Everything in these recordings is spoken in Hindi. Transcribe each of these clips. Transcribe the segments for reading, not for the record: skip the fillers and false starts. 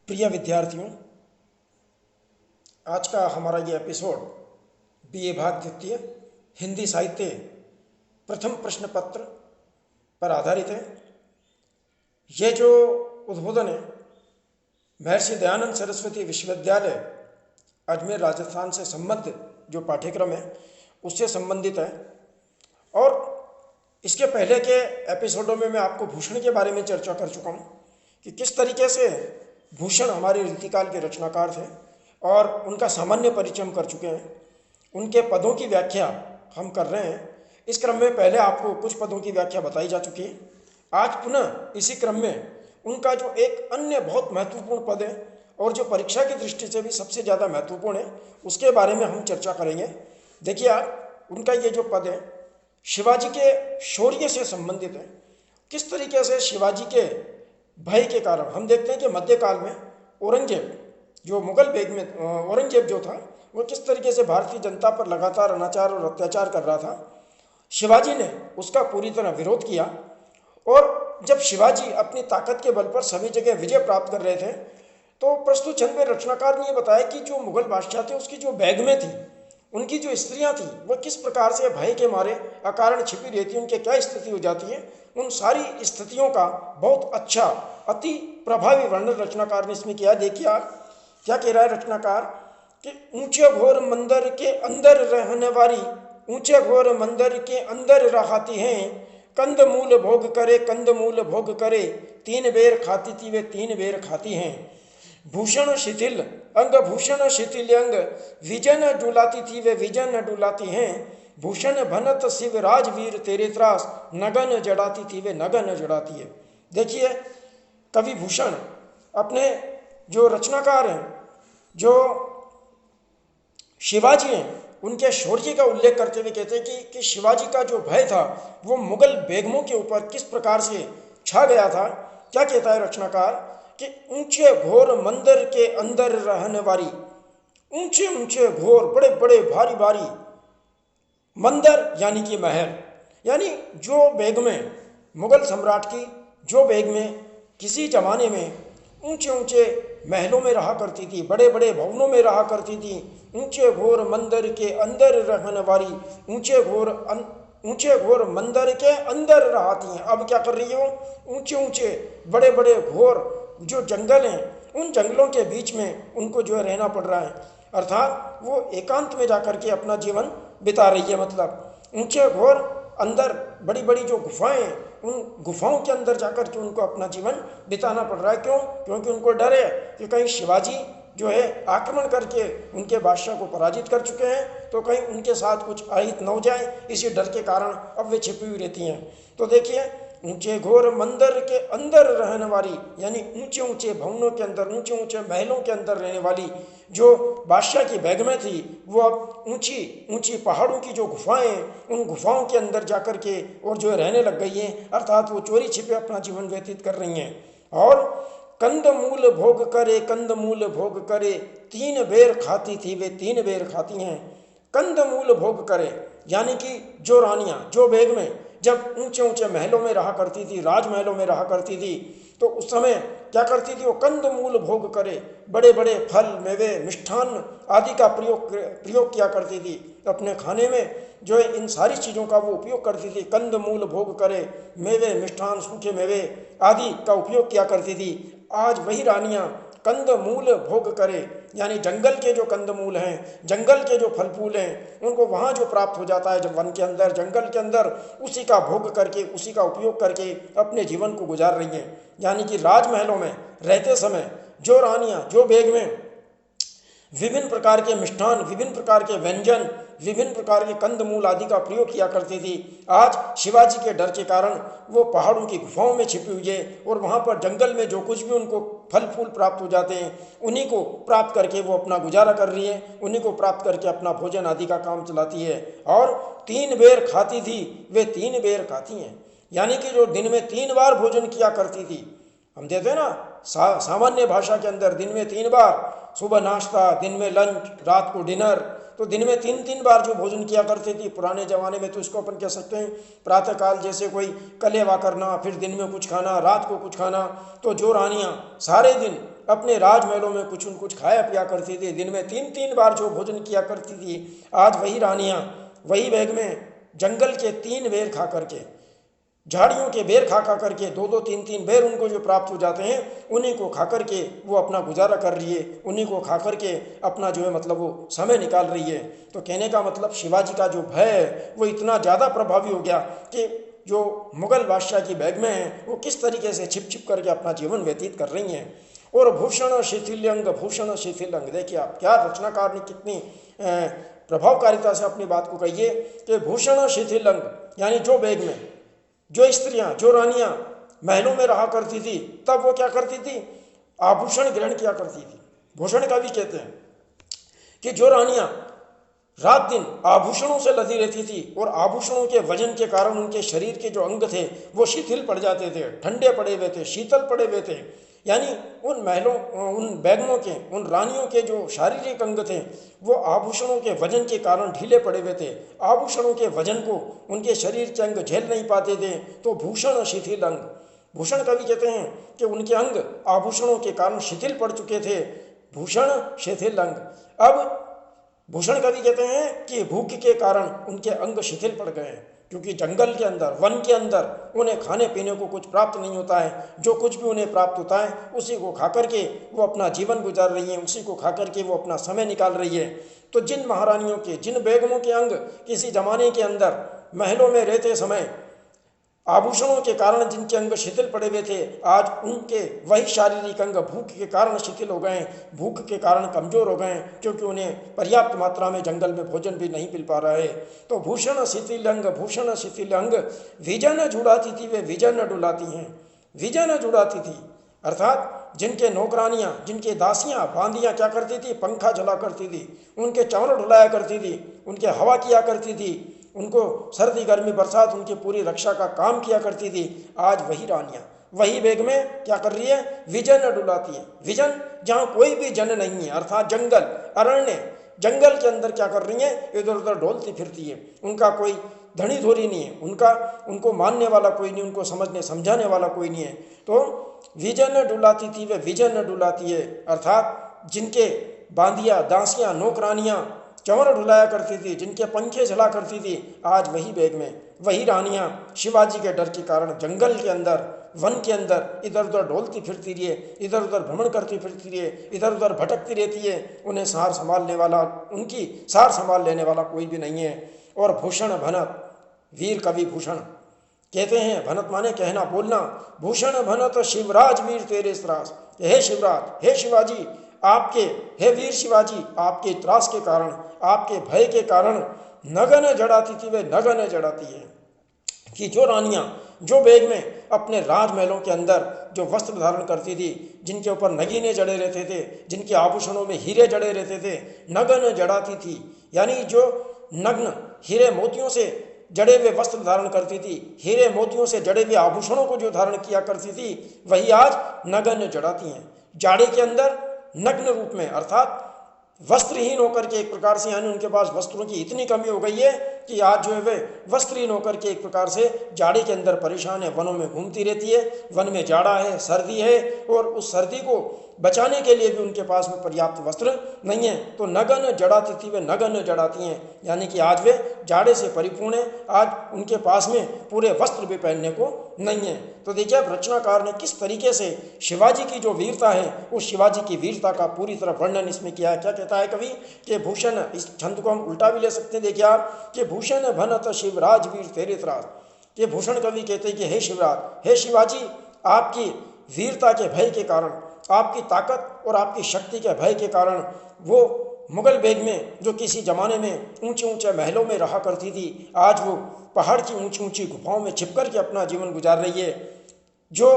प्रिय विद्यार्थियों, आज का हमारा ये एपिसोड बीए भाग द्वितीय हिंदी साहित्य प्रथम प्रश्न पत्र पर आधारित है। ये जो उद्बोधन है महर्षि दयानंद सरस्वती विश्वविद्यालय अजमेर राजस्थान से संबद्ध जो पाठ्यक्रम है उससे संबंधित है। और इसके पहले के एपिसोडों में मैं आपको भूषण के बारे में चर्चा कर चुका हूँ कि किस तरीके से भूषण हमारे रीतिकाल के रचनाकार थे और उनका सामान्य परिचय हम कर चुके हैं। उनके पदों की व्याख्या हम कर रहे हैं। इस क्रम में पहले आपको कुछ पदों की व्याख्या बताई जा चुकी है। आज पुनः इसी क्रम में उनका जो एक अन्य बहुत महत्वपूर्ण पद है और जो परीक्षा की दृष्टि से भी सबसे ज़्यादा महत्वपूर्ण है उसके बारे में हम चर्चा करेंगे। देखिए आप, उनका ये जो पद है शिवाजी के शौर्य से संबंधित है। किस तरीके से शिवाजी के भय के कारण हम देखते हैं कि मध्यकाल में औरंगजेब जो मुगल बेग में औरंगजेब जो था वो किस तरीके से भारतीय जनता पर लगातार अनाचार और अत्याचार कर रहा था। शिवाजी ने उसका पूरी तरह विरोध किया और जब शिवाजी अपनी ताकत के बल पर सभी जगह विजय प्राप्त कर रहे थे तो प्रस्तुत छंद में रचनाकार ने यह बताया कि जो मुगल बादशाह थे उसकी जो बैगमें थी, उनकी जो स्त्रियां थी, वो किस प्रकार से भय के मारे अकारण छिपी रहती, उनके क्या स्थिति हो जाती है। उन सारी स्थितियों का बहुत अच्छा अति प्रभावी वर्णन रचनाकार ने इसमें किया। देखिए आप क्या कह रहा है रचनाकार कि ऊंचे घोर मंदिर के अंदर रहने वाली, ऊंचे घोर मंदिर के अंदर रहाती हैं, कंद मूल भोग करे, कंद मूल भोग करे, 3 बेर खाती थी वे 3 बेर खाती हैं। भूषण शिथिल अंग, भूषण शिथिल अंग, विजन डुलाती थी वे विजन डुलाती हैं। भूषण भनत शिव राजवीर तेरे त्रास, नगन जड़ाती थी वे नगन जड़ाती है। देखिए कवि भूषण अपने जो रचनाकार हैं, जो शिवाजी हैं, उनके शौर्य का उल्लेख करते हुए कहते हैं कि शिवाजी का जो भय था वो मुगल बेगमों के ऊपर किस प्रकार से छा गया था। क्या कहता है रचनाकार कि ऊंचे घोर मंदिर के अंदर रहने वाली, ऊंचे ऊंचे घोर बड़े बड़े भारी भारी मंदिर यानी कि महल, यानी जो बेगमें मुगल सम्राट की जो बेगमें किसी जमाने में ऊंचे ऊंचे महलों में रहा करती थी, बड़े बड़े भवनों में रहा करती थी, ऊंचे घोर मंदिर के अंदर रहने वाली, ऊंचे घोर मंदिर के अंदर रहती हैं। अब क्या कर रही है वो, ऊंचे ऊंचे बड़े बड़े घोर जो जंगल हैं उन जंगलों के बीच में उनको जो है रहना पड़ रहा है, अर्थात वो एकांत में जाकर के अपना जीवन बिता रही है। मतलब ऊंचे घोर अंदर बड़ी बड़ी जो गुफाएं, उन गुफाओं के अंदर जाकर के उनको अपना जीवन बिताना पड़ रहा है। क्यों? क्योंकि उनको डर है कि कहीं शिवाजी जो है आक्रमण करके उनके बादशाह को पराजित कर चुके हैं तो कहीं उनके साथ कुछ अहित न हो जाए, इसी डर के कारण अब वे छिपी हुई रहती हैं। तो देखिए ऊंचे घोर मंदिर के अंदर रहने वाली, यानी ऊंचे ऊंचे भवनों के अंदर, ऊंचे ऊंचे महलों के अंदर रहने वाली जो बादशाह की बैगमें थी वो अब ऊंची ऊंची पहाड़ों की जो गुफाएं, उन गुफाओं के अंदर जाकर के और जो रहने लग गई हैं, अर्थात वो चोरी छिपे अपना जीवन व्यतीत कर रही हैं। और कंद मूल भोग करे, कंद मूल भोग करे, 3 बेर खाती थी वे 3 बेर खाती हैं। कंद मूल भोग करे यानी कि जो रानियां, जो बेगमें जब ऊंचे ऊंचे महलों में रहा करती थी, राजमहलों में रहा करती थी, तो उस समय क्या करती थी वो कंद मूल भोग करे, बड़े बड़े फल मेवे मिष्ठान आदि का प्रयोग किया करती थी अपने खाने में, जो है इन सारी चीज़ों का वो उपयोग करती थी। कंद मूल भोग करे, मेवे मिष्ठान सूखे मेवे आदि का उपयोग किया करती थी। आज वही रानियां कंद मूल भोग करे, यानी जंगल के जो कंद मूल हैं, जंगल के जो फल फूल हैं, उनको वहाँ जो प्राप्त हो जाता है जब वन के अंदर, जंगल के अंदर, उसी का भोग करके, उसी का उपयोग करके अपने जीवन को गुजार रही हैं। यानी कि राजमहलों में रहते समय जो रानियां, जो बेगमें विभिन्न प्रकार के मिष्ठान, विभिन्न प्रकार के व्यंजन, विभिन्न प्रकार के कंदमूल आदि का प्रयोग किया करती थी, आज शिवाजी के डर के कारण वो पहाड़ों की गुफाओं में छिपी हुई है और वहाँ पर जंगल में जो कुछ भी उनको फल फूल प्राप्त हो जाते हैं उन्हीं को प्राप्त करके वो अपना गुजारा कर रही है, उन्हीं को प्राप्त करके अपना भोजन आदि का काम चलाती है। और 3 बेर खाती थी वे 3 बेर खाती हैं, यानी कि जो दिन में 3 बार भोजन किया करती थी। हम देते हैं ना सामान्य भाषा के अंदर दिन में 3 बार, सुबह नाश्ता, दिन में लंच, रात को डिनर, तो दिन में 3-3 बार जो भोजन किया करती थी पुराने ज़माने में, तो इसको अपन कह सकते हैं प्रातःकाल जैसे कोई कलेवा करना, फिर दिन में कुछ खाना, रात को कुछ खाना। तो जो रानियाँ सारे दिन अपने राजमहलों में कुछ न कुछ खाया पिया करती थी, दिन में 3-3 बार जो भोजन किया करती थी, आज वही रानियाँ वही बैग में जंगल के 3 बेर खा करके, झाड़ियों के बेर खा खा करके 2-2 3-3 बेर उनको जो प्राप्त हो जाते हैं, उन्हीं को खा करके वो अपना गुजारा कर रही है, उन्हीं को खा करके अपना जो है मतलब वो समय निकाल रही है। तो कहने का मतलब शिवाजी का जो भय है वो इतना ज़्यादा प्रभावी हो गया कि जो मुगल बादशाह की बैग में है वो किस तरीके से छिप छिप करके अपना जीवन व्यतीत कर रही हैं। और भूषण शिथिल्यंग, भूषण शिथिल्यंग, देखिए आप क्या रचनाकार ने कितनी प्रभावकारिता से अपनी बात को कही है कि भूषण शिथिल्यंग, यानी जो बैग में जो स्त्रियां, जो रानियां महलों में रहा करती थी, तब वो क्या करती थी, आभूषण ग्रहण किया करती थी। भूषण का भी कहते हैं कि जो रानियां रात दिन आभूषणों से लदी रहती थी और आभूषणों के वजन के कारण उनके शरीर के जो अंग थे वो शिथिल पड़ जाते थे, ठंडे पड़े हुए थे, शीतल पड़े हुए थे, यानी उन महलों, उन बैगनों के, उन रानियों के जो शारीरिक अंग थे वो आभूषणों के वजन के कारण ढीले पड़े हुए थे, आभूषणों के वजन को उनके शरीर के अंग झेल नहीं पाते थे, तो भूषण शिथिल अंग। भूषण कवि कहते हैं कि उनके अंग आभूषणों के कारण शिथिल पड़ चुके थे, भूषण शिथिल अंग। अब भूषण कवि कहते हैं कि भूख के कारण उनके अंग शिथिल पड़ गए हैं, क्योंकि जंगल के अंदर, वन के अंदर उन्हें खाने पीने को कुछ प्राप्त नहीं होता है, जो कुछ भी उन्हें प्राप्त होता है उसी को खा करके वो अपना जीवन गुजार रही हैं, उसी को खा करके वो अपना समय निकाल रही है। तो जिन महारानियों के, जिन बेगमों के अंग किसी जमाने के अंदर महलों में रहते समय आभूषणों के कारण जिनके अंग शिथिल पड़े हुए थे, आज उनके वही शारीरिक अंग भूख के कारण शिथिल हो गए, भूख के कारण कमजोर हो गए, क्योंकि उन्हें पर्याप्त मात्रा में जंगल में भोजन भी नहीं मिल पा रहा है। तो भूषण शिथिल अंग, भूषण शिथिल अंग, विजन जुड़ाती थी वे विजन डुलाती हैं। विजन जुड़ाती थी अर्थात जिनके नौकरानियाँ, जिनके दासियाँ, बांदियाँ क्या करती थी, पंखा चला करती थी, उनके चंवर ढुलाया करती थी, उनके हवा किया करती थी, उनको सर्दी गर्मी बरसात उनकी पूरी रक्षा का काम किया करती थी। आज वही रानियाँ वही बेग में क्या कर रही है, विजन डुलाती है। विजन जहाँ कोई भी जन नहीं है, अर्थात जंगल, अरण्य, जंगल के अंदर क्या कर रही है, इधर उधर डोलती फिरती है। उनका कोई धनी धोरी नहीं है, उनको मानने वाला कोई नहीं, उनको समझने समझाने वाला कोई नहीं है। तो विजन डुलाती थी वे विजन डुलाती है, अर्थात जिनके बांदिया, दासियाँ, नौकरानियाँ चंवर ढुलाया करती थी, जिनके पंखे झला करती थी, आज वही बैग में वही रानियां शिवाजी के डर के कारण जंगल के अंदर, वन के अंदर इधर उधर डोलती फिरती रही है, इधर उधर भ्रमण करती फिरती रही है, इधर उधर भटकती रहती है। उन्हें सार संभालने वाला, उनकी सार संभाल लेने वाला कोई भी नहीं है। और भूषण भनत, वीर कवि भूषण कहते हैं, भनत माने कहना, बोलना, भूषण भनत शिवराज वीर तेरे त्रास, हे शिवराज, हे शिवाजी, आपके, हे वीर शिवाजी, आपके त्रास के कारण, आपके भय के कारण नगन जड़ाती थी वे नगन जड़ाती है। कि जो रानियां जो बैग में अपने राजमहलों के अंदर जो वस्त्र धारण करती थी, जिनके ऊपर नगीने जड़े रहते थे, जिनके आभूषणों में हीरे जड़े रहते थे, नगन जड़ाती थी, यानी जो नग्न हीरे मोतियों से जड़े हुए वस्त्र धारण करती थी, हीरे मोतियों से जड़े हुए आभूषणों को जो धारण किया करती थी, वही आज नगन जड़ाती हैं। जाड़े के अंदर नग्न रूप में, अर्थात वस्त्रहीन होकर के एक प्रकार से, यानी उनके पास वस्त्रों की इतनी कमी हो गई है कि आज जो है वे वस्त्रहीन होकर के एक प्रकार से जाड़े के अंदर परेशान है, वनों में घूमती रहती है। वन में जाड़ा है, सर्दी है, और उस सर्दी को बचाने के लिए भी उनके पास में पर्याप्त वस्त्र नहीं है। तो नगन जड़ाती थी वे नगन जड़ाती हैं, यानी कि आज वे जाड़े से परिपूर्ण है, आज उनके पास में पूरे वस्त्र भी पहनने को नहीं है। तो देखिए अब रचनाकार ने किस तरीके से शिवाजी की जो वीरता है, उस शिवाजी की वीरता का पूरी तरह वर्णन इसमें किया है। क्या कहता है कवि कि भूषण, इस छंद को हम उल्टा भी ले सकते हैं, देखिए आप, कि भूषण भनत शिवराज वीर तेरे त्रास। ये भूषण कवि कहते हैं कि हे शिवराज, हे शिवाजी, आपकी वीरता के भय के कारण, आपकी ताकत और आपकी शक्ति के भय के कारण वो मुगल बेग में जो किसी जमाने में ऊंचे ऊंचे महलों में रहा करती थी, आज वो पहाड़ की ऊंची ऊंची गुफाओं में छिपकर के अपना जीवन गुजार रही है। जो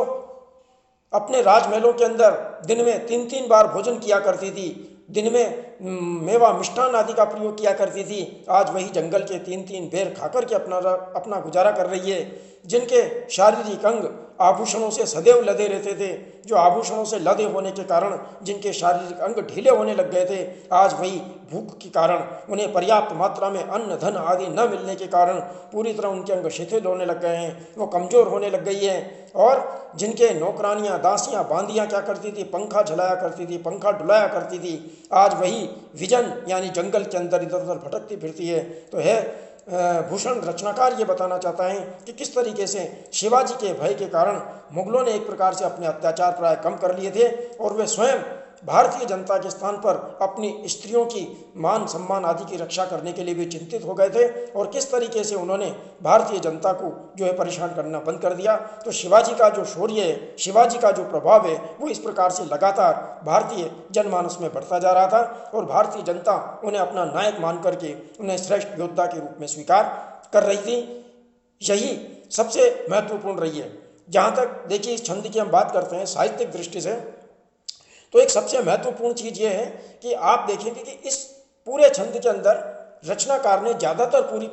अपने राजमहलों के अंदर दिन में 3-3 बार भोजन किया करती थी, दिन में मेवा मिष्ठान आदि का प्रयोग किया करती थी, आज वही जंगल के 3-3 बेर खाकर के अपना गुजारा कर रही है। जिनके शारीरिक अंग आभूषणों से सदैव लदे रहते थे, जो आभूषणों से लदे होने के कारण जिनके शारीरिक अंग ढीले होने लग गए थे, आज वही भूख के कारण, उन्हें पर्याप्त मात्रा में अन्न धन आदि न मिलने के कारण पूरी तरह उनके अंग शिथिल होने लग गए हैं, वो कमज़ोर होने लग गई हैं। और जिनके नौकरानियाँ, दासियाँ, बांदियाँ क्या करती थी, पंखा झलाया करती थी, पंखा डुलाया करती थी, आज वही विजन यानी जंगल के अंदर इधर उधर भटकती फिरती है। तो है भूषण रचनाकार ये बताना चाहता है कि किस तरीके से शिवाजी के भय के कारण मुगलों ने एक प्रकार से अपने अत्याचार प्राय कम कर लिए थे और वे स्वयं भारतीय जनता के स्थान पर अपनी स्त्रियों की मान सम्मान आदि की रक्षा करने के लिए भी चिंतित हो गए थे और किस तरीके से उन्होंने भारतीय जनता को जो है परेशान करना बंद कर दिया। तो शिवाजी का जो शौर्य है, शिवाजी का जो प्रभाव है, वो इस प्रकार से लगातार भारतीय जनमानस में बढ़ता जा रहा था और भारतीय जनता उन्हें अपना नायक मान करके उन्हें श्रेष्ठ योद्धा के रूप में स्वीकार कर रही थी। यही सबसे महत्वपूर्ण रही है। जहाँ तक देखिए इस छंद की हम बात करते हैं साहित्यिक दृष्टि से, तो एक सबसे महत्वपूर्ण चीज़ ये है कि आप देखेंगे कि इस पूरे छंद के अंदर रचनाकार ने ज़्यादातर पूरी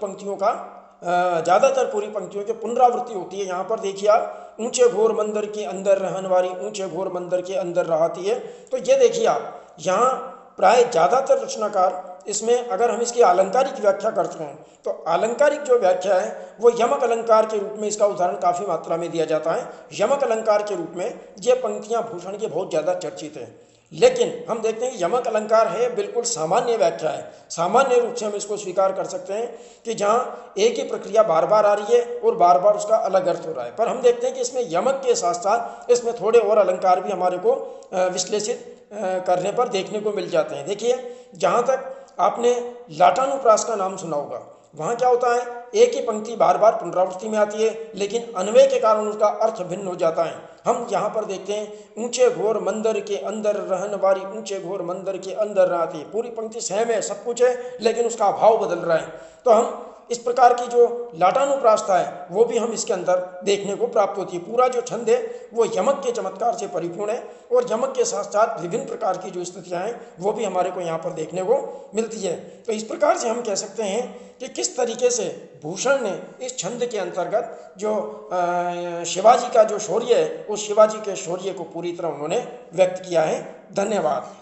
पंक्तियों की पुनरावृत्ति होती है। यहाँ पर देखिए आप, ऊंचे घोर मंदिर के अंदर रहन वाली, ऊंचे घोर मंदिर के अंदर रहती है। तो ये देखिए आप, यहाँ प्राय ज़्यादातर रचनाकार इसमें, अगर हम इसकी आलंकारिक व्याख्या करते हैं तो आलंकारिक जो व्याख्या है वो यमक अलंकार के रूप में इसका उदाहरण काफ़ी मात्रा में दिया जाता है। यमक अलंकार के रूप में ये पंक्तियां भूषण की बहुत ज़्यादा चर्चित हैं, लेकिन हम देखते हैं कि यमक अलंकार है बिल्कुल सामान्य व्याख्या है। सामान्य रूप से हम इसको स्वीकार कर सकते हैं कि जहाँ एक ही प्रक्रिया बार बार आ रही है और बार बार उसका अलग अर्थ हो रहा है, पर हम देखते हैं कि इसमें यमक के साथ साथ इसमें थोड़े और अलंकार भी हमारे को विश्लेषित करने पर देखने को मिल जाते हैं। देखिए, जहाँ तक आपने लाटानुप्रास का नाम सुना होगा, वहाँ क्या होता है, एक ही पंक्ति बार बार पुनरावृत्ति में आती है, लेकिन अन्वय के कारण उसका अर्थ भिन्न हो जाता है। हम यहाँ पर देखते हैं, ऊंचे घोर मंदिर के अंदर रहन वाली, ऊंचे घोर मंदिर के अंदर रहती है, पूरी पंक्ति सेम है, सब कुछ है, लेकिन उसका भाव बदल रहा है। तो हम इस प्रकार की जो लाटानुप्रासता है वो भी हम इसके अंदर देखने को प्राप्त होती है। पूरा जो छंद है वो यमक के चमत्कार से परिपूर्ण है और यमक के साथ साथ विभिन्न प्रकार की जो स्थितियां हैं वो भी हमारे को यहाँ पर देखने को मिलती है। तो इस प्रकार से हम कह सकते हैं कि किस तरीके से भूषण ने इस छंद के अंतर्गत जो शिवाजी का जो शौर्य है, उस शिवाजी के शौर्य को पूरी तरह उन्होंने व्यक्त किया है। धन्यवाद।